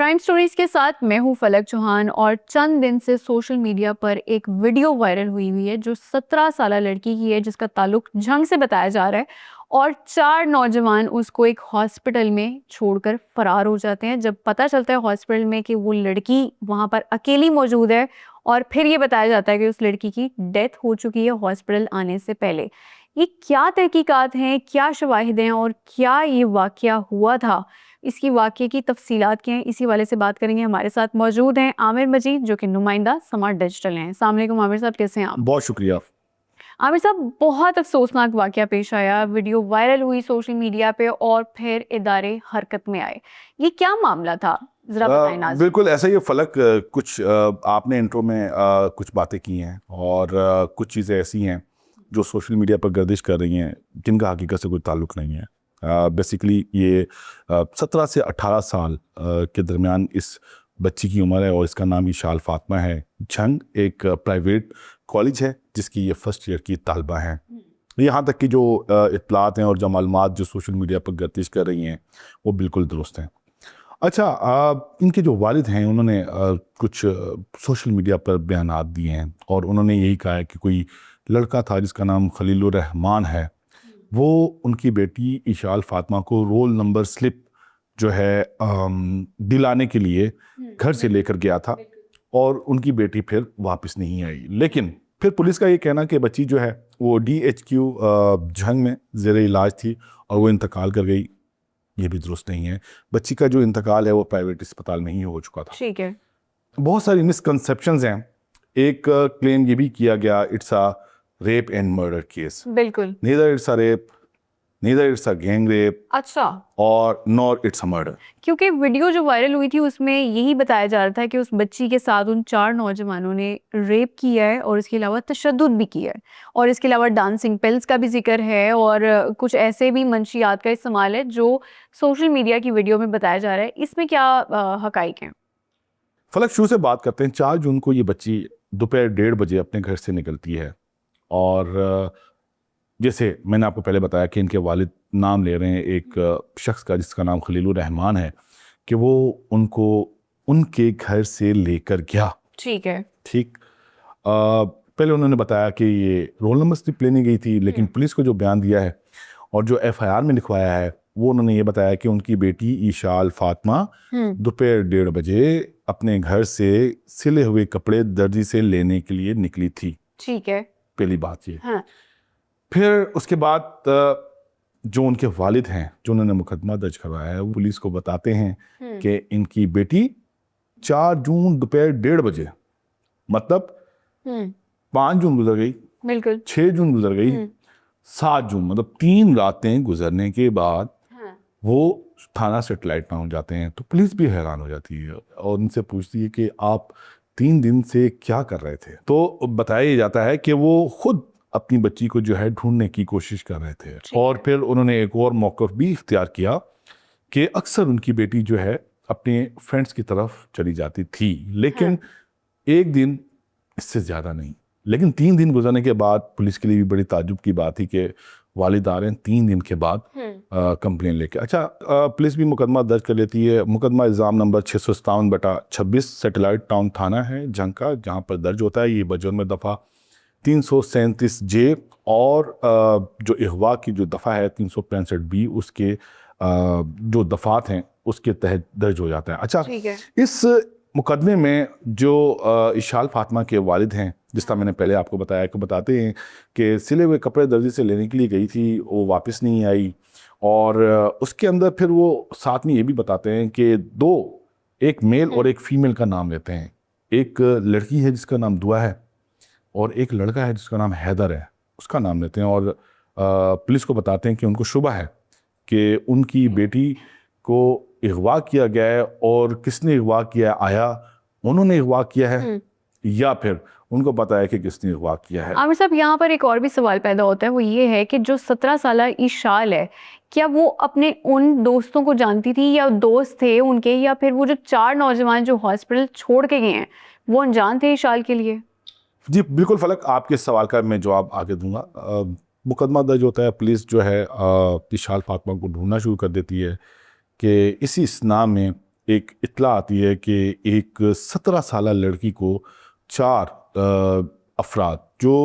Crime stories के साथ मैं हूं फलक चौहान और चंद दिन से सोशल मीडिया पर एक वीडियो वायरल हुई है जो 17 साला लड़की की है जिसका ताल्लुक झंग से बताया जा रहा है और 4 नौजवान उसको एक हॉस्पिटल में छोड़कर फरार हो जाते हैं। जब पता चलता है हॉस्पिटल में कि वो लड़की वहां पर अकेली मौजूद है और फिर ये बताया जाता है कि उस लड़की की डेथ हो चुकी है हॉस्पिटल आने से पहले। ये क्या तहकीकात हैं, क्या शवाहिद हैं और क्या ये वाकया हुआ था, इसकी वाकये की तफसीलात क्या हैं, इसी वाले से बात करेंगे। हमारे साथ मौजूद हैं आमिर मजीद जो कि नुमाइंदा समार्ट डिजिटल हैं। अस्सलाम वालेकुम आमिर साहब, कैसे हैं आप? बहुत शुक्रिया। आमिर साहब, बहुत अफसोसनाक वाकया पेश आया, वीडियो वायरल हुई सोशल मीडिया पे और फिर इदारे हरकत में आए। ये क्या मामला था, जरा बताएं नाज़रीन। बिल्कुल ऐसा ही है फलक। कुछ आपने इंट्रो में कुछ बातें की हैं और कुछ चीज़ें ऐसी हैं जो सोशल मीडिया पर गर्दिश कर रही हैं जिनका हकीकत से कोई ताल्लुक नहीं है। बेसिकली ये 17 से 18 साल के दरमियान इस बच्ची की उम्र है और इसका नाम इशाल फातिमा है। झंग एक प्राइवेट कॉलेज है जिसकी ये फर्स्ट ईयर की तालबा हैं। यहाँ तक कि जो इत्तलात हैं और जो मालूमात जो सोशल मीडिया पर गर्दिश कर रही हैं वो बिल्कुल दुरुस्त हैं। अच्छा, इनके जो वालिद हैं उन्होंने कुछ सोशल मीडिया पर बयानात दिए हैं और उन्होंने यही कहा है कि कोई लड़का था जिसका नाम खलीलुर रहमान है, वो उनकी बेटी इशाल फातिमा को रोल नंबर स्लिप जो है दिलाने के लिए घर से लेकर गया था और उनकी बेटी फिर वापस नहीं आई। लेकिन फिर पुलिस का ये कहना कि बच्ची जो है वो DHQ झंग में ज़ेरे इलाज थी और वो इंतकाल कर गई, ये भी दुरुस्त नहीं है। बच्ची का जो इंतकाल है वो प्राइवेट अस्पताल में ही हो चुका था। ठीक है। बहुत सारी मिसकंसेप्शंस हैं। एक क्लेम ये भी किया गया it's a rape and murder case. बिल्कुल। Neither it's a rape, neither it's a gang rape अच्छा, और नॉर इट्स अ मर्डर। क्योंकि वीडियो जो वायरल हुई थी उसमें यही बताया जा रहा था कि उस बच्ची के साथ उन 4 नौजवानों ने रेप किया है और इसके अलावा तशद्दुद भी किया है और इसके अलावा डांसिंग पिल्स का भी जिक्र है और कुछ ऐसे भी मंशियात का इस्तेमाल है जो सोशल मीडिया की वीडियो में बताया जा रहा है। इसमें क्या हकाइक हैं? फलक शुरू से बात करते हैं। 4 जून को ये बच्ची दोपहर 1:30 बजे अपने घर से निकलती है और जैसे मैंने आपको पहले बताया कि इनके वालिद नाम ले रहे हैं एक शख्स का जिसका नाम खलीलुर रहमान है कि वो उनको उनके घर से लेकर गया। ठीक है। ठीक। पहले उन्होंने बताया कि ये रोल नंबर स्लिप लेने गई थी, लेकिन पुलिस को जो बयान दिया है और जो FIR में लिखवाया है वो उन्होंने ये बताया कि उनकी बेटी इशाल फातिमा दोपहर 1:30 बजे अपने घर से सिले हुए कपड़े दर्जी से लेने के लिए निकली थी। ठीक है। पहली बात ये। हाँ। फिर उसके बाद जो उनके वालिद हैं जो उन्होंने मुकदमा दर्ज करवाया है वो पुलिस को बताते हैं कि इनकी बेटी 4 जून दोपहर 1:30 बजे, मतलब 5 जून गुजर गई, बिल्कुल। 6 जून गुजर गई, 7 जून मतलब 3 रातें गुजरने के बाद वो थाना सेटेलाइट पहुंच जाते हैं। तो पुलिस भी हैरान हो जाती है और उनसे पूछती है कि आप 3 दिन से क्या कर रहे थे। तो बताया जाता है कि वो खुद अपनी बच्ची को जो है ढूंढने की कोशिश कर रहे थे और फिर उन्होंने एक और मौक़िफ़ भी इख्तियार किया कि अक्सर उनकी बेटी जो है अपने फ्रेंड्स की तरफ चली जाती थी, लेकिन एक दिन इससे ज़्यादा नहीं। लेकिन 3 दिन गुजरने के बाद पुलिस के लिए भी बड़ी ताज्जुब की बात थी कि वालिद आ रहे हैं 3 दिन के बाद कंप्लेन लेके। अच्छा, पुलिस भी मुकदमा दर्ज कर लेती है। मुकदमा इल्ज़ाम नंबर 657/26 सेटेलाइट टाउन थाना है झंग का, जहाँ पर दर्ज होता है। ये बजुर्म दफ़ा 337J और जो अगवा की जो दफ़ा है 365B उसके जो दफ़ात हैं उसके तहत दर्ज हो जाता है। अच्छा, इस मुकदमे में जो इशाल फातिमा के वालिद हैं, जिस तरह मैंने पहले आपको बताया कि बताते हैं कि सिले हुए कपड़े दर्जी से लेने के लिए गई थी, वो वापस नहीं आई और उसके अंदर फिर वो साथ में ये भी बताते हैं कि एक मेल और एक फीमेल का नाम लेते हैं। एक लड़की है जिसका नाम दुआ है और एक लड़का है जिसका नाम हैदर है, उसका नाम लेते हैं और पुलिस को बताते हैं कि उनको शुबा है कि उनकी बेटी को अगवा किया गया है और किसने अगवा किया है, आया उन्होंने अगवा किया है या फिर उनको पता है कि किसने अगवा किया है। आमिर साहब, यहाँ पर एक और भी सवाल पैदा होता है, वो ये है कि जो 17 साला इशाल है, क्या वो अपने उन दोस्तों को जानती थी या दोस्त थे उनके, या फिर वो जो 4 नौजवान जो हॉस्पिटल छोड़ के गए हैं वो अनजान थे इशाल के लिए? जी बिल्कुल फलक, आपके सवाल का मैं जवाब आगे दूंगा। मुकदमा दर्ज होता है, पुलिस जो है इशाल फातिमा को ढूंढना शुरू कर देती है कि इसी इस्ना में एक इत्तला आती है कि एक 17 साल लड़की को 4 अफराद जो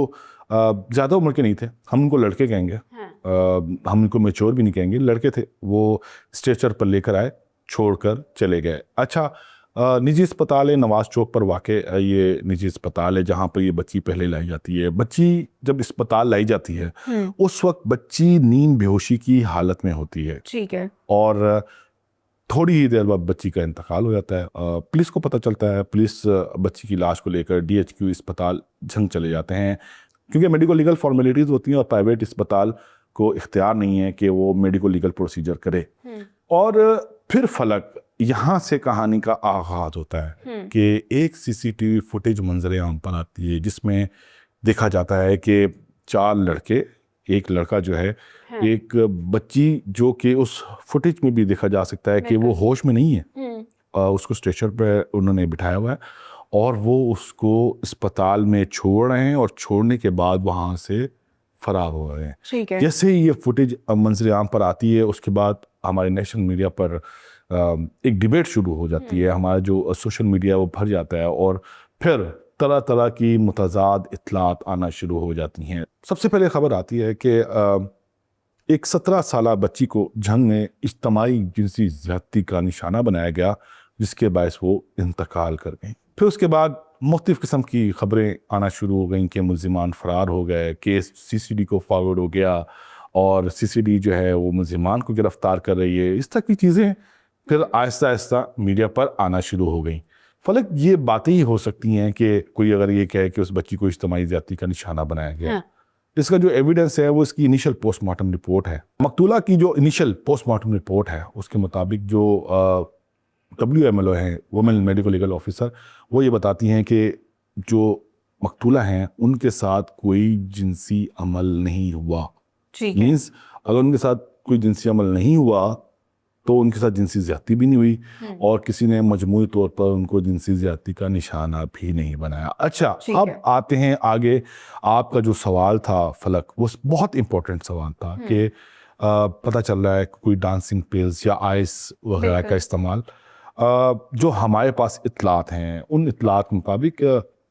ज़्यादा उम्र के नहीं थे, हम उनको लड़के कहेंगे, हम उनको मैच्योर भी नहीं कहेंगे, लड़के थे, वो स्ट्रेचर पर लेकर आए, छोड़कर चले गए। अच्छा, निजी अस्पताल है नवाज चौक पर वाक़ ये निजी अस्पताल है जहाँ पर ये बच्ची पहले लाई जाती है। बच्ची जब अस्पताल लाई जाती है उस वक्त बच्ची नींद बेहोशी की हालत में होती है, ठीक है, और थोड़ी ही देर बाद बच्ची का इंतकाल हो जाता है। पुलिस को पता चलता है, पुलिस बच्ची की लाश को लेकर DHQ अस्पताल झंग चले जाते हैं, क्योंकि मेडिको लीगल फॉर्मेलिटीज़ होती हैं और प्राइवेट अस्पताल को इख्तियार नहीं है कि वो मेडिको लीगल प्रोसीजर करे। और फिर फलक यहाँ से कहानी का आगाज़ होता है कि एक CCTV फुटेज मंजर आम पर आती है जिसमें देखा जाता है कि 4 लड़के, एक लड़का जो है, एक बच्ची जो कि उस फुटेज में भी देखा जा सकता है कि वो होश में नहीं है, उसको स्ट्रेचर पर उन्होंने बिठाया हुआ है और वो उसको अस्पताल में छोड़ रहे हैं और छोड़ने के बाद वहाँ से फरार हो रहे हैं। ठीक है, जैसे ही ये फुटेज मंजर आम पर आती है उसके बाद हमारे नेशनल मीडिया पर एक डिबेट शुरू हो जाती है, हमारा जो सोशल मीडिया वो भर जाता है और फिर तरह तरह की मुतज़ाद इत्तलात आना शुरू हो जाती हैं। सबसे पहले खबर आती है कि एक 17 साल बच्ची को झंग में इज्तिमाई जिनसी ज़्यादती का निशाना बनाया गया जिसके बायस वो इंतकाल कर गई। फिर उसके बाद मुख्तलिफ़ किस्म की खबरें आना शुरू हो गई कि मुल्ज़िमान फ़रार हो गए, केस CCD को फॉरवर्ड हो गया और CCD जो है वो मुल्ज़िमान को गिरफ़्तार कर रही है। इस तरह की चीज़ें फिर आहिस्ता आहिस्ता मीडिया पर आना शुरू हो गई। फलक ये बातें ही हो सकती हैं कि कोई अगर ये कहे कि उस बच्ची को इज्तिमाई ज़्यादती का निशाना बनाया गया, इसका जो एविडेंस है वो इसकी इनिशियल पोस्टमार्टम रिपोर्ट है। मकतूला की जो इनिशियल पोस्टमार्टम रिपोर्ट है उसके मुताबिक जो WMLO हैं, वुमेन मेडिकल लीगल ऑफिसर, वो ये बताती हैं कि जो मकतूला हैं उनके साथ कोई जिनसी अमल नहीं हुआ। मीन्स अगर उनके साथ कोई जिनसी अमल नहीं हुआ तो उनके साथ जिनसी ज़्यादती भी नहीं हुई और किसी ने मजमूई तौर पर उनको जिनसी ज़्यादती का निशाना भी नहीं बनाया। अच्छा, अब आते हैं आगे। आपका जो सवाल था फलक, वो बहुत इंपॉर्टेंट सवाल था कि पता चल रहा है कोई डांसिंग पिल्स या आइस वगैरह का इस्तेमाल। जो हमारे पास इत्तलात हैं उन इत्तलात के मुताबिक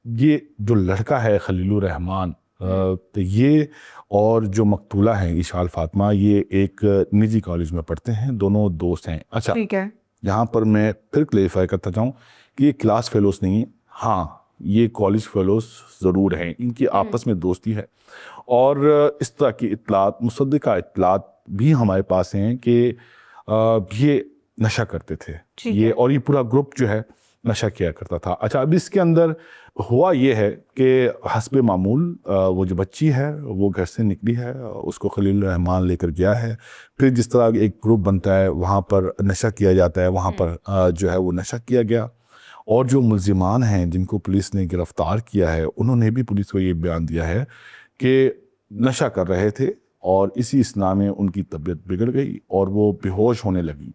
ये जो लड़का है खलीलुर रहमान, तो ये और जो मकतूला है इशाल फातिमा, ये एक निजी कॉलेज में पढ़ते हैं, दोनों दोस्त हैं। अच्छा, ठीक है, यहाँ पर मैं फिर क्लेरिफाई करता चाहूँ कि ये क्लास फेलोज नहीं है, हाँ ये कॉलेज फेलोज ज़रूर हैं, इनकी आपस में दोस्ती है। और इस तरह की इत्तलात, मुसद्दिका इत्तलात भी हमारे पास हैं कि ये नशा करते थे, ये और ये पूरा ग्रुप जो है नशा किया करता था। अच्छा, अब इसके अंदर हुआ ये है कि हस्बे मामूल वो जो बच्ची है वो घर से निकली है, उसको खलील रहमान लेकर गया है, फिर जिस तरह एक ग्रुप बनता है वहाँ पर नशा किया जाता है, वहाँ पर जो है वो नशा किया गया। और जो मुल्ज़िमान हैं जिनको पुलिस ने गिरफ़्तार किया है उन्होंने भी पुलिस को ये बयान दिया है कि नशा कर रहे थे और इसी इसना में उनकी तबीयत बिगड़ गई और वो बेहोश होने लगी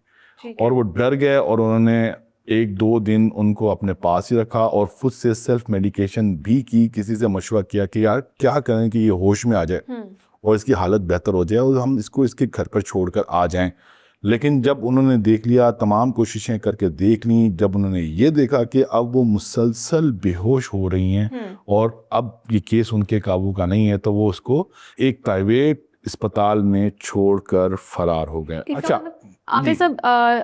और वो डर गए और उन्होंने 1-2 दिन उनको अपने पास ही रखा और खुद से सेल्फ मेडिकेशन भी की, किसी से मशवरा किया कि यार क्या करें कि ये होश में आ जाए और इसकी हालत बेहतर हो जाए और हम इसको इसके घर पर छोड़कर आ जाएं। लेकिन जब उन्होंने देख लिया, तमाम कोशिशें करके देख ली, जब उन्होंने ये देखा कि अब वो मुसलसल बेहोश हो रही हैं और अब ये केस उनके काबू का नहीं है, तो वो उसको एक प्राइवेट अस्पताल में छोड़कर फरार हो गए। अच्छा, आमिर साहब,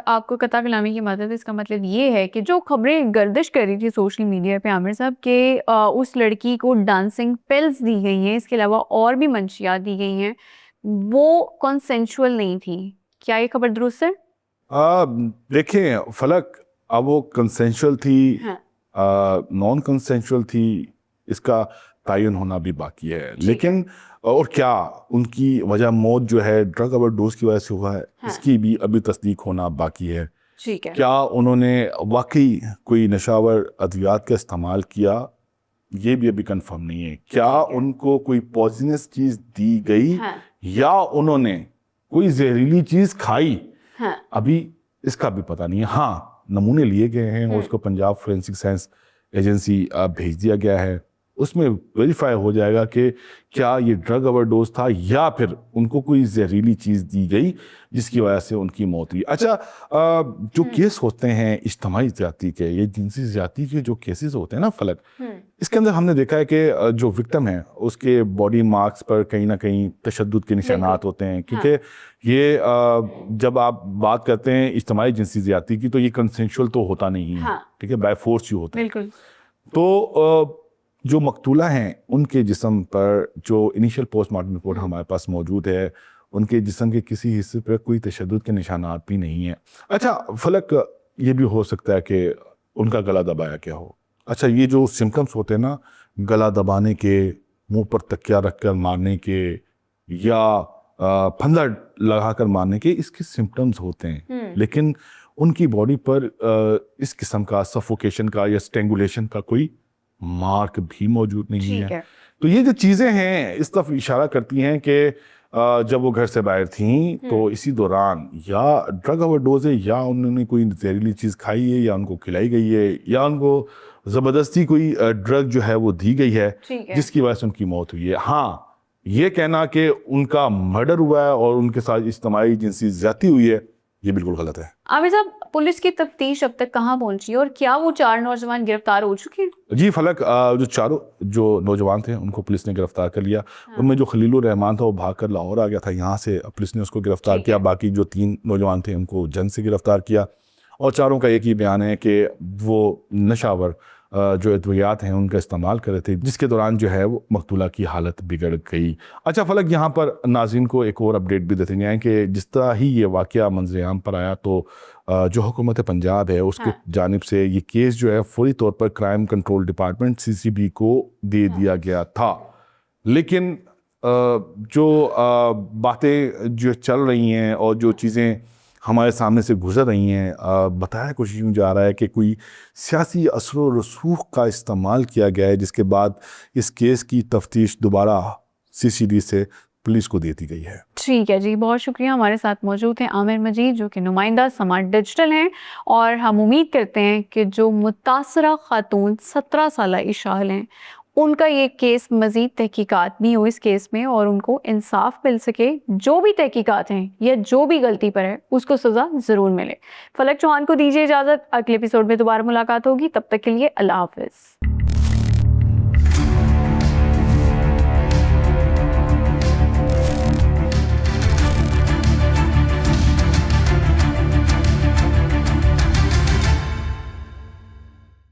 आपको कता कलामी की मदद, इसका मतलब ये है कि जो खबरें गर्दिश कर रही थी सोशल मीडिया पे आमिर साहब के उस लड़की को डांसिंग पिल्स दी गई हैं, इसके अलावा और भी मंशियात दी गई हैं, वो कंसेंशुअल नहीं थी, क्या ये खबर दुरुस्त है? देखें फलक, अब वो कंसेंशुअल थी, नॉन कंसेंशुअल थी, इसका तयन होना भी बाकी है। लेकिन और क्या उनकी वजह मौत जो है ड्रग ओवरडोज की वजह से हुआ है, इसकी भी अभी तस्दीक होना बाकी है। ठीक है, क्या उन्होंने वाकई कोई नशावर अद्वियात का इस्तेमाल किया, ये भी अभी कंफर्म नहीं है। क्या उनको कोई पॉइजनस चीज दी गई या उन्होंने कोई जहरीली चीज खाई, अभी इसका भी पता नहीं है। हाँ, नमूने लिए गए हैं, उसको पंजाब फोरेंसिक साइंस एजेंसी भेज दिया गया है, उसमें वेरीफाई हो जाएगा कि क्या ये ड्रग ओवरडोज था या फिर उनको कोई जहरीली चीज़ दी गई जिसकी वजह से उनकी मौत हुई। अच्छा, जो केस होते हैं इज्तिमाई ज़्यादती के, ये जिनसी ज़्यादती के जो केसेस होते हैं ना फलक, इसके अंदर हमने देखा है कि जो विक्टिम है उसके बॉडी मार्क्स पर कहीं ना कहीं तशद्दुद के निशानात होते हैं, क्योंकि ये जब आप बात करते हैं इज्तिमाई जिनसी ज़्यादती की तो ये कंसेंशुअल तो होता नहीं है, ठीक है, बाय फोर्स ही होता है। बिल्कुल। तो जो मकतूला हैं उनके जिस्म पर जो इनिशियल पोस्टमार्टम रिपोर्ट हमारे पास मौजूद है, उनके जिस्म के किसी हिस्से पर कोई तशद्दुद के निशानात भी नहीं है। अच्छा फलक, ये भी हो सकता है कि उनका गला दबाया क्या हो। अच्छा, ये जो सिम्टम्स होते हैं ना, गला दबाने के, मुंह पर तकिया रखकर मारने के या फंदा लगाकर मारने के, इसके सिम्टम्स होते हैं, लेकिन उनकी बॉडी पर इस किस्म का सफोकेशन का या स्ट्रेंगुलेशन का कोई मार्क भी मौजूद नहीं है। तो ये जो चीज़ें हैं इस तरफ इशारा करती हैं कि जब वो घर से बाहर थीं तो इसी दौरान या ड्रग ओवरडोज है, या उन्होंने कोई जहरीली चीज़ खाई है, या उनको खिलाई गई है, या उनको ज़बरदस्ती कोई ड्रग जो है वो दी गई है जिसकी वजह से उनकी मौत हुई है। हाँ, ये कहना कि उनका मर्डर हुआ है और उनके साथ इज्तिमाई जिनसी ज़्यादती हुई है, ये बिल्कुल गलत है। आमिर साहब, पुलिस की तफ्तीश अब तक कहाँ पहुंची और क्या वो 4 नौजवान गिरफ्तार हो चुके हैं? जी फलक, जो चारों जो नौजवान थे उनको पुलिस ने गिरफ्तार कर लिया। उनमें जो खलीलुर रहमान था वो भागकर लाहौर आ गया था, यहाँ से पुलिस ने उसको गिरफ्तार किया। बाकी जो 3 नौजवान थे उनको जंग से गिरफ्तार किया, और चारों का एक ही बयान है कि वो नशावर जो अद्वियात हैं उनका इस्तेमाल कर रहे थे, जिसके दौरान जो है वो मकतूला की हालत बिगड़ गई। अच्छा फलक, यहाँ पर नाज़रीन को एक और अपडेट भी देते हैं कि जिस तरह ही ये वाक़या मंज़र-ए-आम पर आया तो जो हुकूमत पंजाब है उसकी जानिब से ये केस जो है फौरी तौर पर क्राइम कंट्रोल डिपार्टमेंट CCB को दे दिया गया था। लेकिन जो बातें जो चल रही हैं और जो चीज़ें हमारे सामने से गुजर रही हैं, बताया कुछ यूँ जा रहा है कि कोई सियासी असर व रसूख का इस्तेमाल किया गया है, जिसके बाद इस केस की तफ्तीश दोबारा CCD से पुलिस को दे दी गई है। ठीक है जी, बहुत शुक्रिया। हमारे साथ मौजूद हैं आमिर मजीद, जो कि नुमाइंदा समाज डिजिटल हैं, और हम उम्मीद करते हैं कि जो मुतासरा खातून 17 साला इशाल हैं उनका ये केस मज़ीद तहकीकात भी हो इस केस में और उनको इंसाफ मिल सके। जो भी तहकीकात हैं या जो भी गलती पर है उसको सज़ा ज़रूर मिले। फलक चौहान को दीजिए इजाज़त, अगले एपिसोड में दोबारा मुलाकात होगी, तब तक के लिए अल्लाह हाफ़िज़।